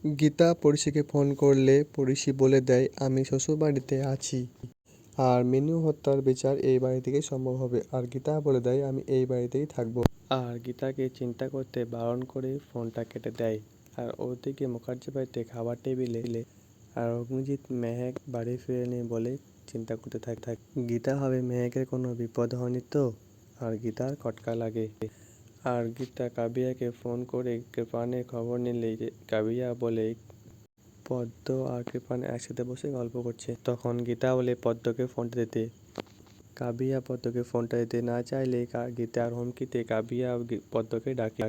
Gita পড়শিকে phone করলে পড়শি বলে দেয় আমি শ্বশুরবাড়িতে আছি আর মিনু হত্যার বিচার এই বাড়ি থেকেই সম্ভব হবে। আর গীতা বলে দেয় আমি এই বাড়িতেই থাকবো। আর গীতাকে চিন্তা করতে বারণ করে ফোনটা কেটে দেয়। আর ওদিকে মুখার্জি বাড়িতে খাবার টেবিলে আর অগ্নিজিৎ মেহেক বাড়ি ফিরেনি বলে চিন্তা করতে থাকে। গীতা ভাবে মেহেকের কোনো বিপদ হয়নি তো। আর গীতার খটকা লাগে। আর গীতা কাবিয়াকে ফোন করে কৃপানের খবর নিলে কাবিয়া বলে পদ্ম আর কৃপান একসাথে বসে গল্প করছে। তখন গীতা বলে পদ্মকে ফোনটা দিতে। কাবিয়া পদ্মকে ফোনটা দিতে না চাইলে গীতার হুমকিতে কাবিয়া পদ্মকে ডাকে।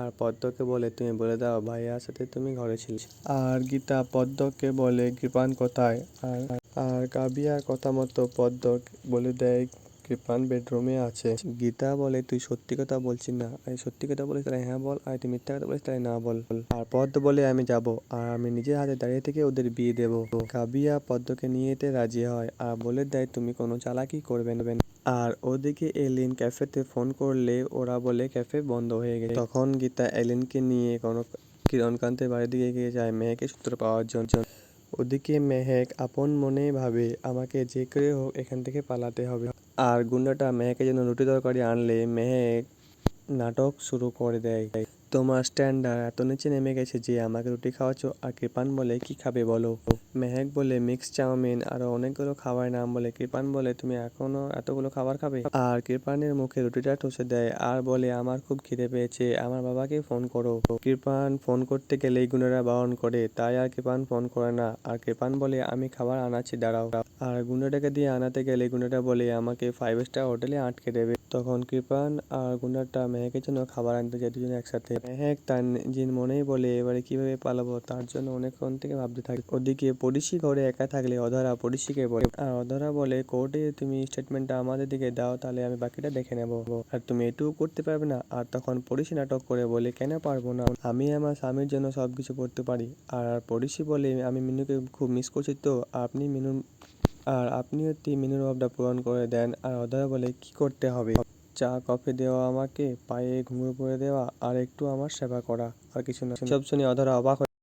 আর পদ্মকে বলে তুমি বলে দাও ভাইয়ার সাথে তুমি ঘরে ছিলে। আর গীতা পদ্মকে বলে কৃপান কোথায়। আর কাবিয়ার কথা মতো পদ্ম বলে দেয় কৃপান বেডরুমে আছে। গীতা বলে তুই সত্যি কথা বলছিস না, আমি সত্যি কথা বলিস তাহলে হ্যাঁ বল, আর তুই মিথ্যা কথা বলিস তাহলে না বল। আর পদ্ম বলে আমি যাব আর আমি নিজের হাতে দাঁড়িয়ে থেকে ওদের বিয়ে দেবো। কাবিয়া পদ্মকে নিয়ে যেতে রাজি হয় আর বলে দেয় তুমি কোনো চালাকি করবে না। আর ওদিকে এলিন ক্যাফেতে ফোন করলে ওরা বলে ক্যাফে বন্ধ হয়ে গেছে। তখন গীতা এলিনকে নিয়ে কিরণকান্তের বাড়ির দিকে এগিয়ে যায় মেহেকের সূত্র পাওয়ার জন্য। ওদিকে মেহেক আপন মনে ভাবে আমাকে যে করে হোক এখান থেকে পালাতে হবে। আর গুন্ডাটা মেহেকের জন্য রুটি তরকারি আনলে মেহেক নাটক শুরু করে দেয়। তোমার স্ট্যান্ডার্ড এত নিচে নেমে গেছে যে আমাকে রুটি খাওয়াচ্ছ। আর কৃপান বলে কি খাবে বলো। মেহেক বলে মিক্স চাউমিন আরো অনেকগুলো খাবার নাম বলে কৃপান বলে তুমি এখনো এতগুলো খাবার খাবে। আর কৃপানের মুখে রুটিটা ঠুসে দেয় আর বলে আমার খুব খিদে পেয়েছে, আমার বাবাকে ফোন করো। কৃপান ফোন করতে গেলেই গুন্ডারা বারণ করে, তাই আর কৃপান ফোন করে না। আর কৃপান বলে আমি খাবার আনাচ্ছি দাঁড়াও। আর গুন্ডাটাকে দিয়ে আনাতে গেলে গুন্ডাটা বলে আমাকে 5 স্টার হোটেলে আটকে দেবে। তখন কৃপান আর গুন্ডাটা মেহেকের জন্য খাবার আনতে যায় দুজনে একসাথে। মেহেক তার নিজের মনেই বলে এবারে কিভাবে পালাবো তার জন্য অনেকক্ষণ থেকে ভাবতে থাকে। ওদিকে পড়শি ঘরে একা থাকলে অধরা পড়শিকে বলে আর অধরা বলে কোর্টে তুমি স্টেটমেন্টটা আমাদের দিকে দাও তাহলে আমি বাকিটা দেখে নেবো। আর তুমি এটুকু করতে পারবে না। আর তখন পড়শি নাটক করে বলে কেন পারবো না, আমি আমার স্বামীর জন্য সবকিছু করতে পারি। আর পড়শি বলে আমি মিনুকে খুব মিস করছি তো আপনি হচ্ছে মিনুর অভাবটা পূরণ করে দেন। আর অধরা বলে কি করতে হবে, চা কফি দেওয়া, আমাকে পায়ে ঘুমিয়ে পড়ে দেওয়া আর একটু আমার সেবা করা, আর কিছু না। সব শুনে অধরা অবাক